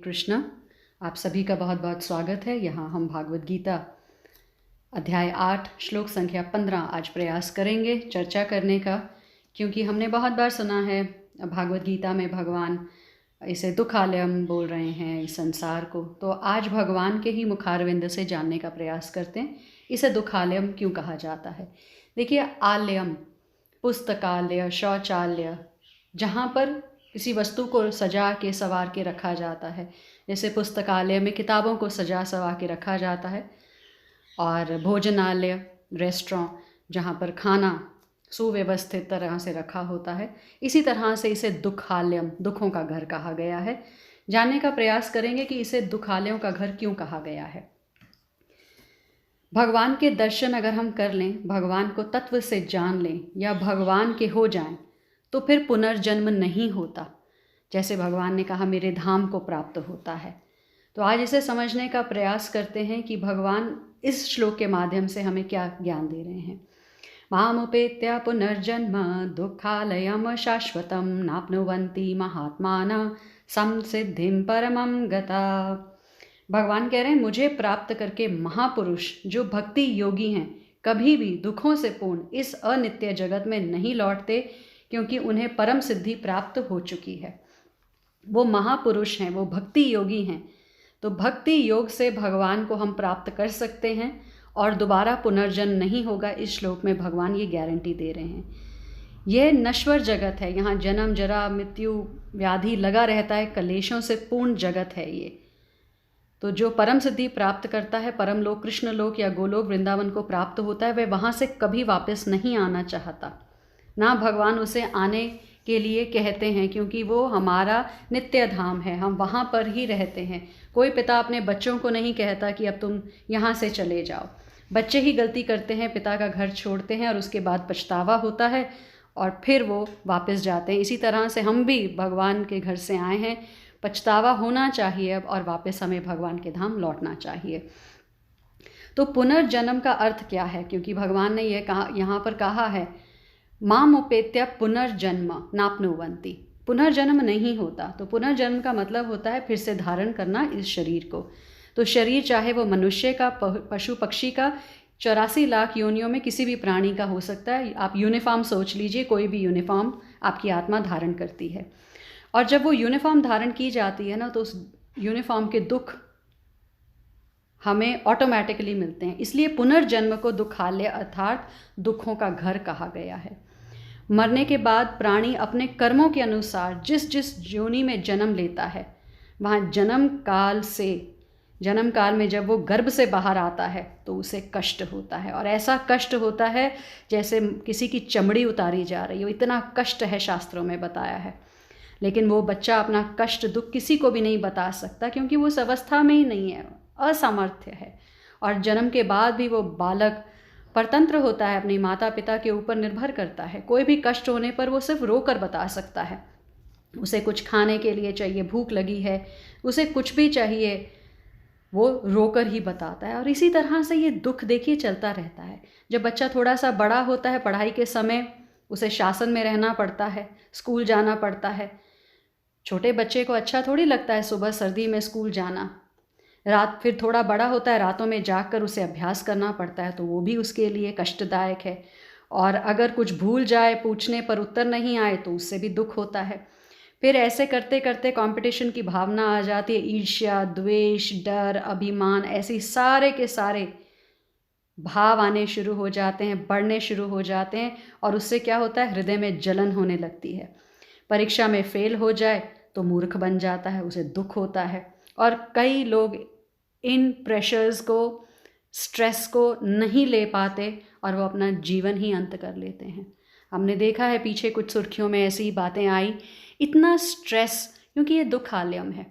कृष्ण, आप सभी का बहुत बहुत स्वागत है। यहाँ हम भागवत गीता अध्याय 8 श्लोक संख्या 15 आज प्रयास करेंगे चर्चा करने का, क्योंकि हमने बहुत बार सुना है भागवत गीता में भगवान इसे दुखालयम बोल रहे हैं इस संसार को। तो आज भगवान के ही मुखारविंद से जानने का प्रयास करते हैं इसे दुखालयम क्यों कहा जाता है। देखिए, आलयम पुस्तकालय, शौचालय, जहाँ पर किसी वस्तु को सजा के संवार के रखा जाता है, जैसे पुस्तकालय में किताबों को सजा सवा के रखा जाता है, और भोजनालय रेस्टोरेंट जहाँ पर खाना सुव्यवस्थित तरह से रखा होता है, इसी तरह से इसे दुखालयम दुखों का घर कहा गया है। जानने का प्रयास करेंगे कि इसे दुखालयों का घर क्यों कहा गया है। भगवान के दर्शन अगर हम कर लें, भगवान को तत्व से जान लें या भगवान के हो जाएं, तो फिर पुनर्जन्म नहीं होता। जैसे भगवान ने कहा मेरे धाम को प्राप्त होता है। तो आज इसे समझने का प्रयास करते हैं कि भगवान इस श्लोक के माध्यम से हमें क्या ज्ञान दे रहे हैं। मामुपेत्य पुनर्जन्म दुःखालयम शाश्वतम नाप्नुवन्ति महात्मानः संसिद्धिं परमं गता। भगवान कह रहे हैं मुझे प्राप्त करके महापुरुष जो भक्ति योगी हैं कभी भी दुखों से पूर्ण इस अनित्य जगत में नहीं लौटते, क्योंकि उन्हें परम सिद्धि प्राप्त हो चुकी है। वो महापुरुष हैं, वो भक्ति योगी हैं। तो भक्ति योग से भगवान को हम प्राप्त कर सकते हैं और दोबारा पुनर्जन्म नहीं होगा। इस श्लोक में भगवान ये गारंटी दे रहे हैं। यह नश्वर जगत है, यहाँ जन्म जरा मृत्यु व्याधि लगा रहता है, कलेशों से पूर्ण जगत है ये। तो जो परम सिद्धि प्राप्त करता है, परम लोक कृष्ण लोक या गोलोक वृंदावन को प्राप्त होता है, वह वहाँ से कभी वापस नहीं आना चाहता। ना भगवान उसे आने के लिए कहते हैं, क्योंकि वो हमारा नित्य धाम है, हम वहाँ पर ही रहते हैं। कोई पिता अपने बच्चों को नहीं कहता कि अब तुम यहाँ से चले जाओ। बच्चे ही गलती करते हैं, पिता का घर छोड़ते हैं और उसके बाद पछतावा होता है और फिर वो वापस जाते हैं। इसी तरह से हम भी भगवान के घर से आए हैं, पछतावा होना चाहिए अब, और वापस हमें भगवान के धाम लौटना चाहिए। तो पुनर्जन्म का अर्थ क्या है? क्योंकि भगवान ने यह कहा, यहाँ पर कहा है मामुपेत्य पुनर्जन्म नाप्नुवन्ति, पुनर्जन्म नहीं होता। तो पुनर्जन्म का मतलब होता है फिर से धारण करना इस शरीर को। तो शरीर चाहे वो मनुष्य का, पशु पक्षी का, 84 लाख योनियों में किसी भी प्राणी का हो सकता है। आप यूनिफॉर्म सोच लीजिए, कोई भी यूनिफॉर्म आपकी आत्मा धारण करती है, और जब वो यूनिफॉर्म धारण की जाती है ना, तो उस यूनिफॉर्म के दुख हमें ऑटोमेटिकली मिलते हैं। इसलिए पुनर्जन्म को दुखालय अर्थात दुखों का घर कहा गया है। मरने के बाद प्राणी अपने कर्मों के अनुसार जिस जिस योनि में जन्म लेता है, वहाँ जन्म काल में जब वो गर्भ से बाहर आता है तो उसे कष्ट होता है, और ऐसा कष्ट होता है जैसे किसी की चमड़ी उतारी जा रही हो। इतना कष्ट है, शास्त्रों में बताया है। लेकिन वो बच्चा अपना कष्ट दुख किसी को भी नहीं बता सकता, क्योंकि वो उस अवस्था में ही नहीं है, असामर्थ्य है। और जन्म के बाद भी वो बालक परतंत्र होता है, अपनी माता पिता के ऊपर निर्भर करता है। कोई भी कष्ट होने पर वो सिर्फ रोकर बता सकता है। उसे कुछ खाने के लिए चाहिए, भूख लगी है, उसे कुछ भी चाहिए, वो रोकर ही बताता है। और इसी तरह से ये दुख देखिए चलता रहता है। जब बच्चा थोड़ा सा बड़ा होता है, पढ़ाई के समय उसे शासन में रहना पड़ता है, स्कूल जाना पड़ता है। छोटे बच्चे को अच्छा थोड़ी लगता है सुबह सर्दी में स्कूल जाना। रात फिर थोड़ा बड़ा होता है, रातों में जाकर उसे अभ्यास करना पड़ता है, तो वो भी उसके लिए कष्टदायक है। और अगर कुछ भूल जाए, पूछने पर उत्तर नहीं आए, तो उससे भी दुख होता है। फिर ऐसे करते करते कंपटीशन की भावना आ जाती है, ईर्ष्या, द्वेष, डर, अभिमान, ऐसे सारे के सारे भाव आने शुरू हो जाते हैं, बढ़ने शुरू हो जाते हैं। और उससे क्या होता है, हृदय में जलन होने लगती है। परीक्षा में फेल हो जाए तो मूर्ख बन जाता है, उसे दुख होता है। और कई लोग इन प्रेशर्स को, स्ट्रेस को नहीं ले पाते और वो अपना जीवन ही अंत कर लेते हैं। हमने देखा है पीछे कुछ सुर्खियों में ऐसी बातें आई, इतना स्ट्रेस, क्योंकि ये दुखालयम है।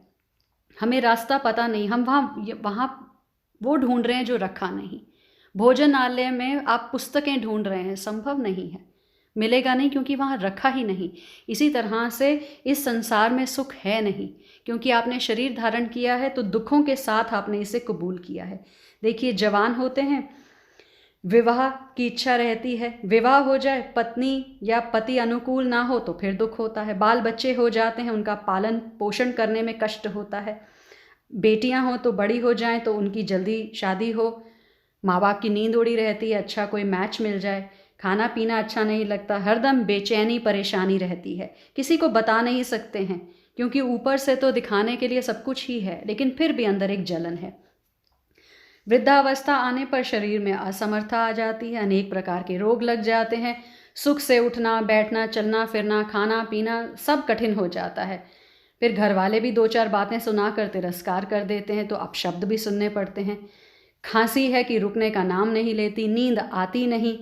हमें रास्ता पता नहीं, हम वहाँ वो ढूंढ रहे हैं जो रखा नहीं। भोजनालय में आप पुस्तकें ढूंढ रहे हैं, संभव नहीं है, मिलेगा नहीं, क्योंकि वहाँ रखा ही नहीं। इसी तरह से इस संसार में सुख है नहीं, क्योंकि आपने शरीर धारण किया है तो दुखों के साथ आपने इसे कबूल किया है। देखिए, जवान होते हैं विवाह की इच्छा रहती है, विवाह हो जाए, पत्नी या पति अनुकूल ना हो तो फिर दुख होता है। बाल बच्चे हो जाते हैं, उनका पालन पोषण करने में कष्ट होता है। बेटियां हो तो बड़ी हो जाएं तो उनकी जल्दी शादी हो, माँ बाप की नींद उड़ी रहती है, अच्छा कोई मैच मिल जाए, खाना पीना अच्छा नहीं लगता, हरदम बेचैनी परेशानी रहती है, किसी को बता नहीं सकते हैं क्योंकि ऊपर से तो दिखाने के लिए सब कुछ ही है लेकिन फिर भी अंदर एक जलन है। वृद्धावस्था आने पर शरीर में असमर्थता आ जाती है, अनेक प्रकार के रोग लग जाते हैं, सुख से उठना बैठना चलना फिरना खाना पीना सब कठिन हो जाता है। फिर घर वाले भी दो चार बातें सुना कर तिरस्कार कर देते हैं तो अपशब्द भी सुनने पड़ते हैं। खांसी है कि रुकने का नाम नहीं लेती, नींद आती नहीं।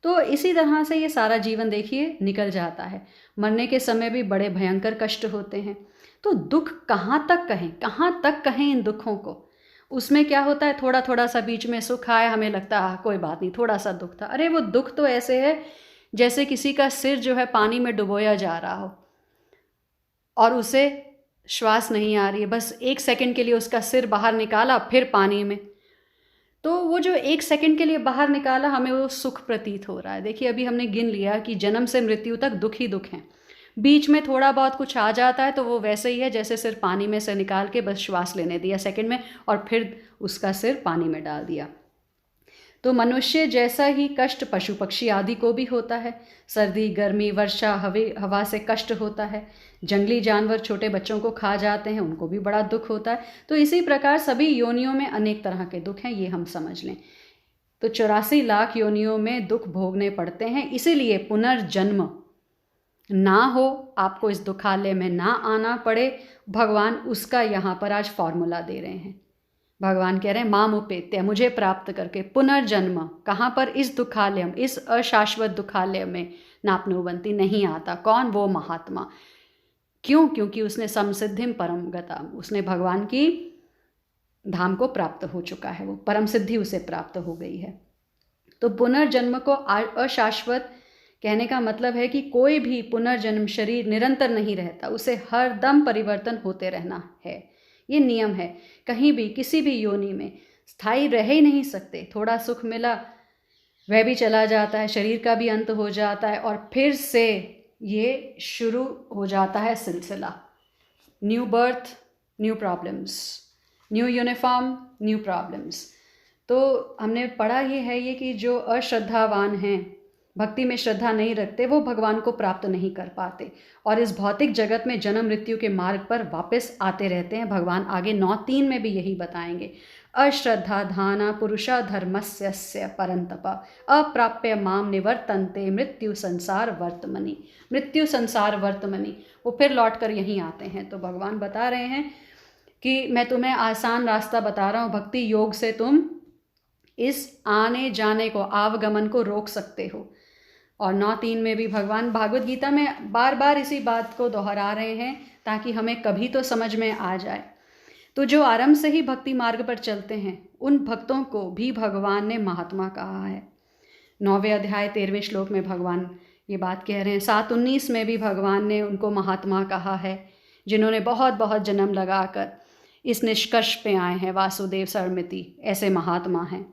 तो इसी तरह से ये सारा जीवन देखिए निकल जाता है। मरने के समय भी बड़े भयंकर कष्ट होते हैं। तो दुख कहाँ तक कहें इन दुखों को। उसमें क्या होता है, थोड़ा थोड़ा सा बीच में सुख आया, हमें लगता है कोई बात नहीं, थोड़ा सा दुख था। अरे वो दुख तो ऐसे है जैसे किसी का सिर जो है पानी में डुबोया जा रहा हो और उसे श्वास नहीं आ रही है, बस 1 सेकंड के लिए उसका सिर बाहर निकाला फिर पानी में, तो वो जो 1 सेकंड के लिए बाहर निकाला हमें वो सुख प्रतीत हो रहा है। देखिए अभी हमने गिन लिया कि जन्म से मृत्यु तक दुख ही दुख हैं। बीच में थोड़ा बहुत कुछ आ जाता है तो वो वैसे ही है जैसे सिर पानी में से निकाल के बस श्वास लेने दिया सेकंड में और फिर उसका सिर पानी में डाल दिया। तो मनुष्य जैसा ही कष्ट पशु पक्षी आदि को भी होता है। सर्दी गर्मी वर्षा हवा से कष्ट होता है। जंगली जानवर छोटे बच्चों को खा जाते हैं, उनको भी बड़ा दुख होता है। तो इसी प्रकार सभी योनियों में अनेक तरह के दुख हैं, ये हम समझ लें। तो 84 लाख योनियों में दुख भोगने पड़ते हैं, इसीलिए पुनर्जन्म ना हो, आपको इस दुखालय में ना आना पड़े, भगवान उसका यहाँ पर आज फॉर्मूला दे रहे हैं। भगवान कह रहे हैं माम उपेत्य, मुझे प्राप्त करके पुनर्जन्म कहाँ पर, इस दुखालय, इस अशाश्वत दुखालय में नापनोबंती नहीं आता। कौन? वो महात्मा। क्यों? क्योंकि उसने समसिद्धिम परम गता, उसने भगवान की धाम को प्राप्त हो चुका है, वो परम सिद्धि उसे प्राप्त हो गई है। तो पुनर्जन्म को अशाश्वत कहने का मतलब है कि कोई भी पुनर्जन्म शरीर निरंतर नहीं रहता, उसे हर दम परिवर्तन होते रहना है। ये नियम है, कहीं भी किसी भी योनि में स्थायी रह ही नहीं सकते। थोड़ा सुख मिला वह भी चला जाता है, शरीर का भी अंत हो जाता है और फिर से ये शुरू हो जाता है सिलसिला। New birth new problems, new uniform new problems. तो हमने पढ़ा ये कि जो अश्रद्धावान हैं, भक्ति में श्रद्धा नहीं रखते, वो भगवान को प्राप्त नहीं कर पाते और इस भौतिक जगत में जन्म मृत्यु के मार्ग पर वापस आते रहते हैं। भगवान आगे 9:3 में भी यही बताएंगे। अश्रद्धा धाना पुरुषा धर्मस्य परंतप अप्राप्य माम निवर्तन्ते मृत्यु संसार वर्तमनि। मृत्यु संसार वर्तमनि, वो फिर लौट कर यहीं आते हैं। तो भगवान बता रहे हैं कि मैं तुम्हें आसान रास्ता बता रहा हूँ, भक्ति योग से तुम इस आने जाने को, आवागमन को रोक सकते हो। और 9:3 में भी भगवान भागवत गीता में बार बार इसी बात को दोहरा रहे हैं ताकि हमें कभी तो समझ में आ जाए। तो जो आरंभ से ही भक्ति मार्ग पर चलते हैं उन भक्तों को भी भगवान ने महात्मा कहा है। 9वें अध्याय 13वें श्लोक में भगवान ये बात कह रहे हैं। 7:19 में भी भगवान ने उनको महात्मा कहा है, जिन्होंने बहुत बहुत जन्म लगाकर इस निष्कर्ष पे आए हैं, वासुदेव सरमिति ऐसे महात्मा हैं।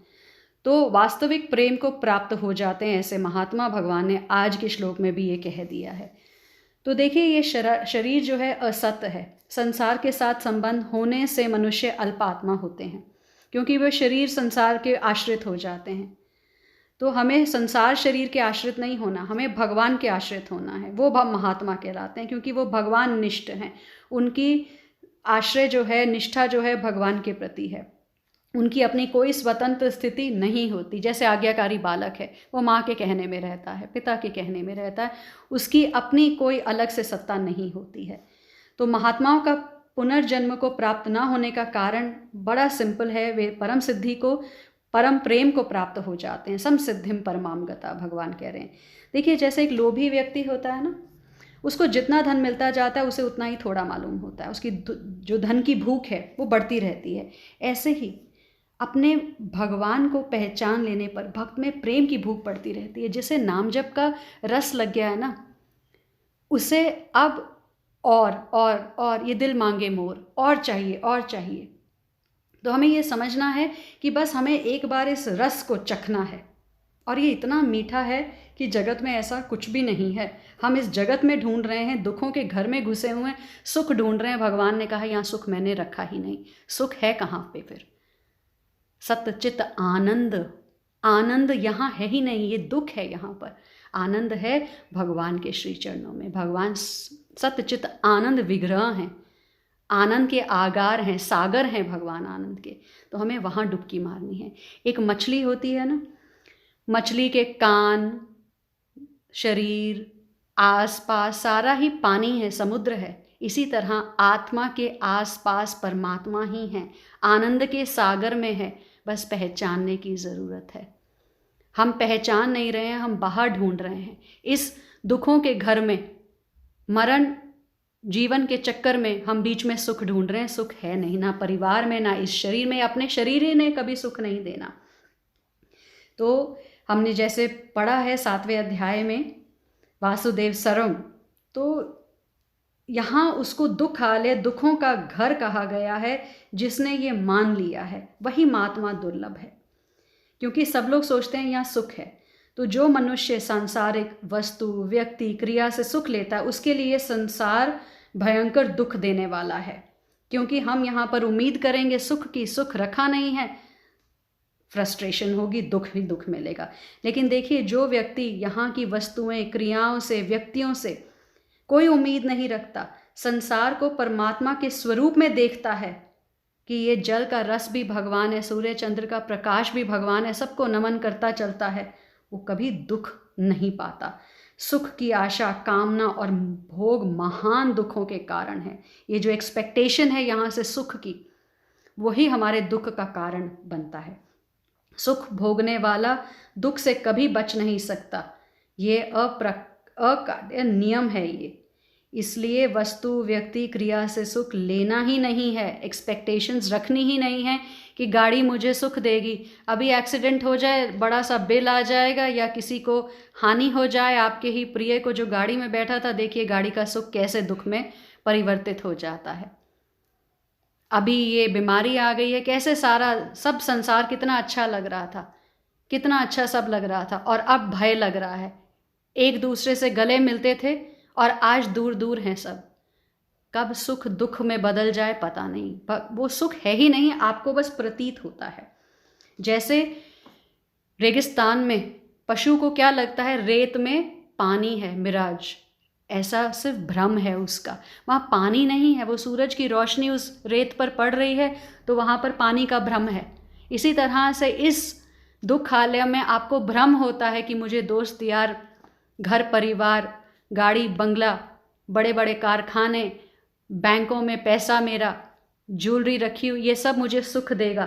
तो वास्तविक प्रेम को प्राप्त हो जाते हैं ऐसे महात्मा। भगवान ने आज के श्लोक में भी ये कह दिया है। तो देखिए ये शरीर जो है असत है। संसार के साथ संबंध होने से मनुष्य अल्पात्मा होते हैं, क्योंकि वह शरीर संसार के आश्रित हो जाते हैं। तो हमें संसार शरीर के आश्रित नहीं होना, हमें भगवान के आश्रित होना है। वो महात्मा कहलाते हैं क्योंकि वो भगवान निष्ठ हैं। उनकी आश्रय जो है, निष्ठा जो है भगवान के प्रति है। उनकी अपनी कोई स्वतंत्र स्थिति नहीं होती। जैसे आज्ञाकारी बालक है, वो माँ के कहने में रहता है, पिता के कहने में रहता है, उसकी अपनी कोई अलग से सत्ता नहीं होती है। तो महात्माओं का पुनर्जन्म को प्राप्त ना होने का कारण बड़ा सिंपल है, वे परम सिद्धि को, परम प्रेम को प्राप्त हो जाते हैं। समसिद्धिम परमाम गता, भगवान कह रहे हैं। देखिए जैसे एक लोभी व्यक्ति होता है ना, उसको जितना धन मिलता जाता है उसे उतना ही थोड़ा मालूम होता है, उसकी जो धन की भूख है वो बढ़ती रहती है। ऐसे ही अपने भगवान को पहचान लेने पर भक्त में प्रेम की भूख बढ़ती रहती है। जिसे नाम जप का रस लग गया है ना, उसे अब और ये दिल मांगे मोर, और चाहिए और चाहिए। तो हमें ये समझना है कि बस हमें एक बार इस रस को चखना है, और ये इतना मीठा है कि जगत में ऐसा कुछ भी नहीं है। हम इस जगत में ढूंढ रहे हैं, दुखों के घर में घुसे हुए हैं, सुख ढूंढ रहे हैं। भगवान ने कहा यहाँ सुख मैंने रखा ही नहीं। सुख है कहाँ पे फिर? सतचित आनंद, आनंद यहाँ है ही नहीं, ये दुख है यहाँ पर। आनंद है भगवान के श्री चरणों में। भगवान सतचित आनंद विग्रह हैं, आनंद के आगार हैं, सागर हैं भगवान आनंद के। तो हमें वहाँ डुबकी मारनी है। एक मछली होती है ना, मछली के कान, शरीर, आसपास सारा ही पानी है, समुद्र है। इसी तरह आत्मा के आसपास परमात्मा ही है, आनंद के सागर में है। बस पहचानने की ज़रूरत है। हम पहचान नहीं रहे हैं, हम बाहर ढूंढ रहे हैं। इस दुखों के घर में, मरण जीवन के चक्कर में हम बीच में सुख ढूंढ रहे हैं। सुख है नहीं, ना परिवार में, ना इस शरीर में। अपने शरीर ही ने कभी सुख नहीं देना। तो हमने जैसे पढ़ा है 7वें अध्याय में वासुदेव सरम, तो यहाँ उसको दुख आलय, दुखों का घर कहा गया है। जिसने ये मान लिया है वही महात्मा दुर्लभ है। क्योंकि सब लोग सोचते हैं यहाँ सुख है। तो जो मनुष्य सांसारिक वस्तु, व्यक्ति, क्रिया से सुख लेता है, उसके लिए संसार भयंकर दुख देने वाला है। क्योंकि हम यहाँ पर उम्मीद करेंगे सुख की, सुख रखा नहीं है, फ्रस्ट्रेशन होगी, दुख ही दुख मिलेगा। लेकिन देखिए, जो व्यक्ति यहाँ की वस्तुएं, क्रियाओं से, व्यक्तियों से कोई उम्मीद नहीं रखता, संसार को परमात्मा के स्वरूप में देखता है कि ये जल का रस भी भगवान है, सूर्य चंद्र का प्रकाश भी भगवान है, सबको नमन करता चलता है, वो कभी दुख नहीं पाता। सुख की आशा, कामना और भोग महान दुखों के कारण है। ये जो एक्सपेक्टेशन है यहाँ से सुख की, वही हमारे दुख का कारण बनता है। सुख भोगने वाला दुख से कभी बच नहीं सकता। ये अकाट्य नियम है ये। इसलिए वस्तु, व्यक्ति, क्रिया से सुख लेना ही नहीं है। एक्सपेक्टेशंस रखनी ही नहीं है कि गाड़ी मुझे सुख देगी। अभी एक्सीडेंट हो जाए, बड़ा सा बिल आ जाएगा, या किसी को हानि हो जाए, आपके ही प्रिय को जो गाड़ी में बैठा था, देखिए गाड़ी का सुख कैसे दुख में परिवर्तित हो जाता है। अभी ये बीमारी आ गई है, कैसे सारा सब संसार कितना अच्छा लग रहा था, कितना अच्छा सब लग रहा था, और अब भय लग रहा है। एक दूसरे से गले मिलते थे और आज दूर दूर हैं सब। कब सुख दुख में बदल जाए पता नहीं। वो सुख है ही नहीं, आपको बस प्रतीत होता है। जैसे रेगिस्तान में पशु को क्या लगता है, रेत में पानी है, मिराज, ऐसा सिर्फ भ्रम है उसका। वहाँ पानी नहीं है, वो सूरज की रोशनी उस रेत पर पड़ रही है, तो वहाँ पर पानी का भ्रम है। इसी तरह से इस दुखालय में आपको भ्रम होता है कि मुझे दोस्त यार, घर परिवार, गाड़ी बंगला, बड़े बड़े कारखाने, बैंकों में पैसा मेरा, ज्वेलरी रखी हुई, ये सब मुझे सुख देगा।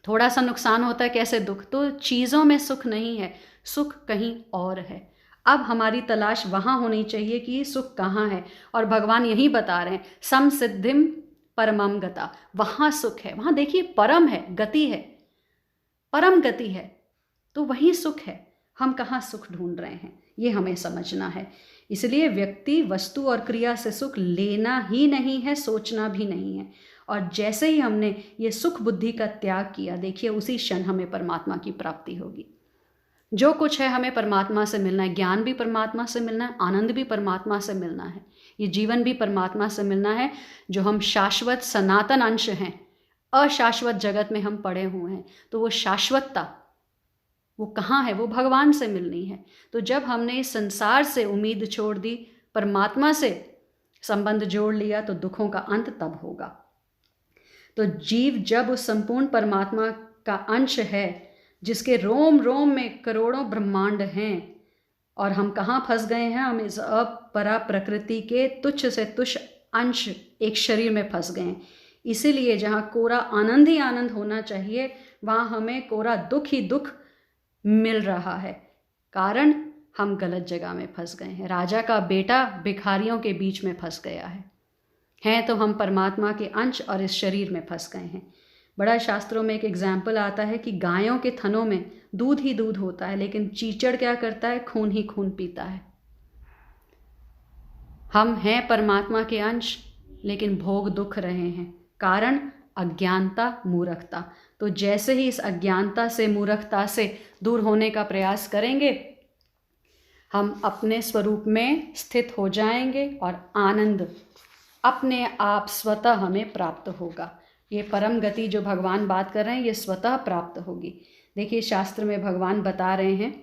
थोड़ा सा नुकसान होता है, कैसे दुख। तो चीज़ों में सुख नहीं है, सुख कहीं और है। अब हमारी तलाश वहाँ होनी चाहिए कि सुख कहाँ है। और भगवान यही बता रहे हैं, सम सिद्धिम परमम गता, वहाँ सुख है। वहाँ देखिए परम है, गति है, परम गति है, तो वही सुख है। हम कहाँ सुख ढूंढ रहे हैं, ये हमें समझना है। इसलिए व्यक्ति, वस्तु और क्रिया से सुख लेना ही नहीं है, सोचना भी नहीं है। और जैसे ही हमने ये सुख बुद्धि का त्याग किया, देखिए उसी क्षण हमें परमात्मा की प्राप्ति होगी। जो कुछ है हमें परमात्मा से मिलना है, ज्ञान भी परमात्मा से मिलना है, आनंद भी परमात्मा से मिलना है, ये जीवन भी परमात्मा से मिलना है। जो हम शाश्वत सनातन अंश हैं, अशाश्वत जगत में हम पड़े हुए हैं, तो वो शाश्वतता वो कहाँ है, वो भगवान से मिलनी है। तो जब हमने इस संसार से उम्मीद छोड़ दी, परमात्मा से संबंध जोड़ लिया, तो दुखों का अंत तब होगा। तो जीव जब उस संपूर्ण परमात्मा का अंश है, जिसके रोम रोम में करोड़ों ब्रह्मांड हैं, और हम कहाँ फंस गए हैं, हम इस अपरा प्रकृति के तुच्छ से तुच्छ अंश एक शरीर में फंस गए हैं। इसीलिए जहाँ कोरा आनंद ही आनंद होना चाहिए, वहाँ हमें कोरा दुख ही दुख मिल रहा है। कारण हम गलत जगह में फंस गए हैं। राजा का बेटा भिखारियों के बीच में फंस गया है तो हम परमात्मा के अंश और इस शरीर में फंस गए हैं। बड़ा शास्त्रों में एक एग्जाम्पल आता है कि गायों के थनों में दूध ही दूध होता है, लेकिन चीचड़ क्या करता है, खून ही खून पीता है। हम हैं परमात्मा के अंश, लेकिन भोग दुख रहे हैं। कारण अज्ञानता, मूर्खता। तो जैसे ही इस अज्ञानता से, मूर्खता से दूर होने का प्रयास करेंगे, हम अपने स्वरूप में स्थित हो जाएंगे और आनंद अपने आप स्वतः हमें प्राप्त होगा। ये परम गति जो भगवान बात कर रहे हैं, ये स्वतः प्राप्त होगी। देखिए, शास्त्र में भगवान बता रहे हैं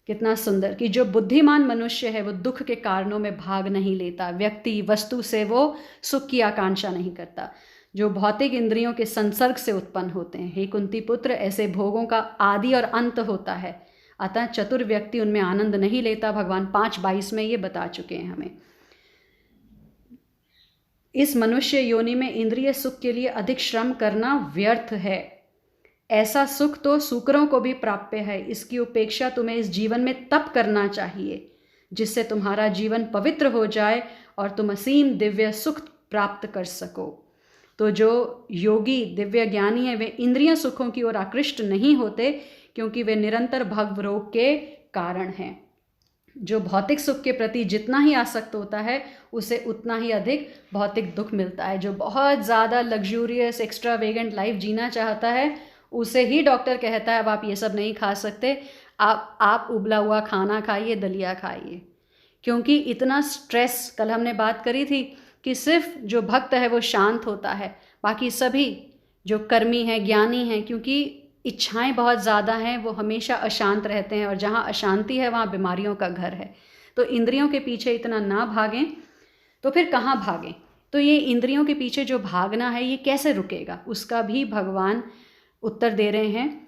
कितना सुंदर कि जो बुद्धिमान मनुष्य है वो दुख के कारणों में भाग नहीं लेता, व्यक्ति वस्तु से वो सुख की आकांक्षा नहीं करता, जो भौतिक इंद्रियों के संसर्ग से उत्पन्न होते हैं। हे कुंती पुत्र, ऐसे भोगों का आदि और अंत होता है, अतः चतुर व्यक्ति उनमें आनंद नहीं लेता। भगवान 5:22 में ये बता चुके हैं हमें। इस मनुष्य योनि में इंद्रिय सुख के लिए अधिक श्रम करना व्यर्थ है। ऐसा सुख तो सूकरों को भी प्राप्य है। इसकी उपेक्षा तुम्हें इस जीवन में तप करना चाहिए, जिससे तुम्हारा जीवन पवित्र हो जाए और तुम असीम दिव्य सुख प्राप्त कर सको। तो जो योगी दिव्य ज्ञानी है वे इंद्रिय सुखों की ओर आकृष्ट नहीं होते, क्योंकि वे निरंतर भवरोग के कारण हैं। जो भौतिक सुख के प्रति जितना ही आसक्त होता है, उसे उतना ही अधिक भौतिक दुख मिलता है। जो बहुत ज़्यादा लग्जूरियस एक्स्ट्रावेगेंट लाइफ जीना चाहता है, उसे ही डॉक्टर कहता है अब आप ये सब नहीं खा सकते, आप उबला हुआ खाना खाइए, दलिया खाइए। क्योंकि इतना स्ट्रेस, कल हमने बात करी थी कि सिर्फ जो भक्त है वो शांत होता है, बाकी सभी जो कर्मी हैं, ज्ञानी हैं, क्योंकि इच्छाएं बहुत ज़्यादा हैं, वो हमेशा अशांत रहते हैं, और जहाँ अशांति है वहाँ बीमारियों का घर है। तो इंद्रियों के पीछे इतना ना भागें, तो फिर कहाँ भागें? तो ये इंद्रियों के पीछे जो भागना है ये कैसे रुकेगा, उसका भी भगवान उत्तर दे रहे हैं।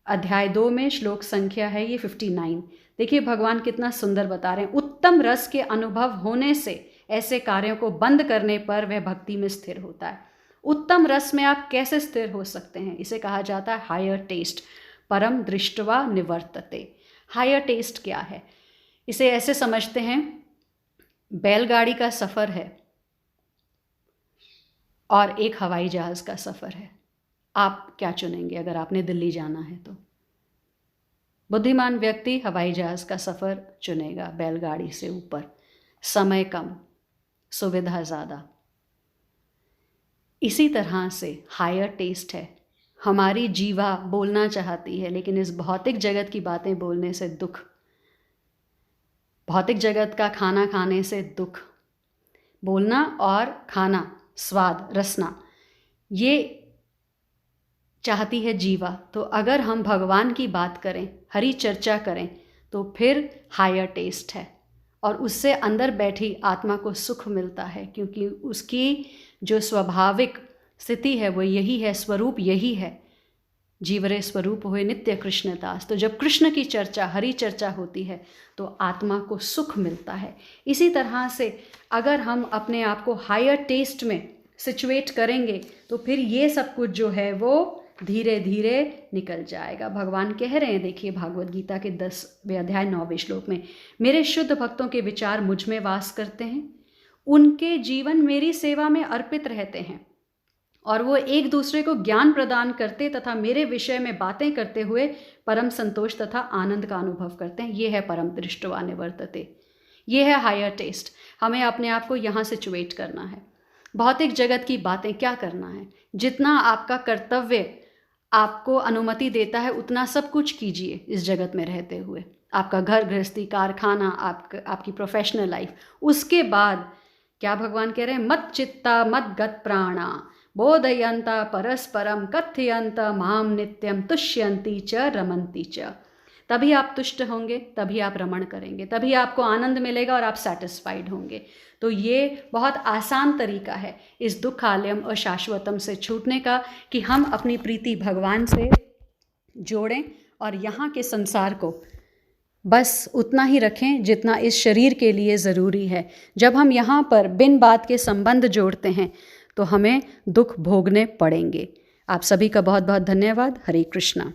अध्याय 2 में श्लोक संख्या है ये 59। देखिए भगवान कितना सुंदर बता रहे हैं। उत्तम रस के अनुभव होने से ऐसे कार्यों को बंद करने पर वह भक्ति में स्थिर होता है। उत्तम रस में आप कैसे स्थिर हो सकते हैं? इसे कहा जाता है हायर टेस्ट, परम दृष्टवा निवर्तते। हायर टेस्ट क्या है? इसे ऐसे समझते हैं, बैलगाड़ी का सफ़र है और एक हवाई जहाज़ का सफ़र है। आप क्या चुनेंगे अगर आपने दिल्ली जाना है तो? बुद्धिमान व्यक्ति हवाई जहाज़ का सफ़र चुनेगा, बैलगाड़ी से ऊपर, समय कम, सुविधा ज़्यादा। इसी तरह से हायर टेस्ट है। हमारी जीवा बोलना चाहती है, लेकिन इस भौतिक जगत की बातें बोलने से दुख, भौतिक जगत का खाना खाने से दुख, बोलना और खाना, स्वाद, रसना, ये चाहती है जीवा। तो अगर हम भगवान की बात करें, हरि चर्चा करें, तो फिर हायर टेस्ट है और उससे अंदर बैठी आत्मा को सुख मिलता है, क्योंकि उसकी जो स्वाभाविक स्थिति है वो यही है, स्वरूप यही है। जीवरे स्वरूप हुए नित्य कृष्णदास। तो जब कृष्ण की चर्चा, हरि चर्चा होती है तो आत्मा को सुख मिलता है। इसी तरह से अगर हम अपने आप को हायर टेस्ट में सिचुएट करेंगे तो फिर ये सब कुछ जो है वो धीरे धीरे निकल जाएगा। भगवान कह रहे हैं, देखिए भागवत गीता के 10वें अध्याय 9वें श्लोक में, मेरे शुद्ध भक्तों के विचार मुझ में वास करते हैं, उनके जीवन मेरी सेवा में अर्पित रहते हैं और वो एक दूसरे को ज्ञान प्रदान करते तथा मेरे विषय में बातें करते हुए परम संतोष तथा आनंद का अनुभव करते हैं। ये है परम दृष्टवा निवर्तते, ये है हायर टेस्ट। हमें अपने आप को यहाँ सिचुएट करना है। भौतिक जगत की बातें क्या करना है? जितना आपका कर्तव्य आपको अनुमति देता है उतना सब कुछ कीजिए इस जगत में रहते हुए। आपका घर गृहस्थी, कारखाना, आपकी प्रोफेशनल लाइफ। उसके बाद क्या भगवान कह रहे हैं? मत चित्ता मत गत प्राणा बोधयंता परस्परम कथयंत माम नित्यम तुष्यंती च रमंती च। तभी आप तुष्ट होंगे, तभी आप रमण करेंगे, तभी आपको आनंद मिलेगा और आप सेटिस्फाइड होंगे। तो ये बहुत आसान तरीका है इस दुखालयम अशाश्वतम से छूटने का, कि हम अपनी प्रीति भगवान से जोड़ें और यहाँ के संसार को बस उतना ही रखें जितना इस शरीर के लिए ज़रूरी है। जब हम यहाँ पर बिन बात के संबंध जोड़ते हैं तो हमें दुख भोगने पड़ेंगे। आप सभी का बहुत बहुत धन्यवाद। हरे कृष्णा।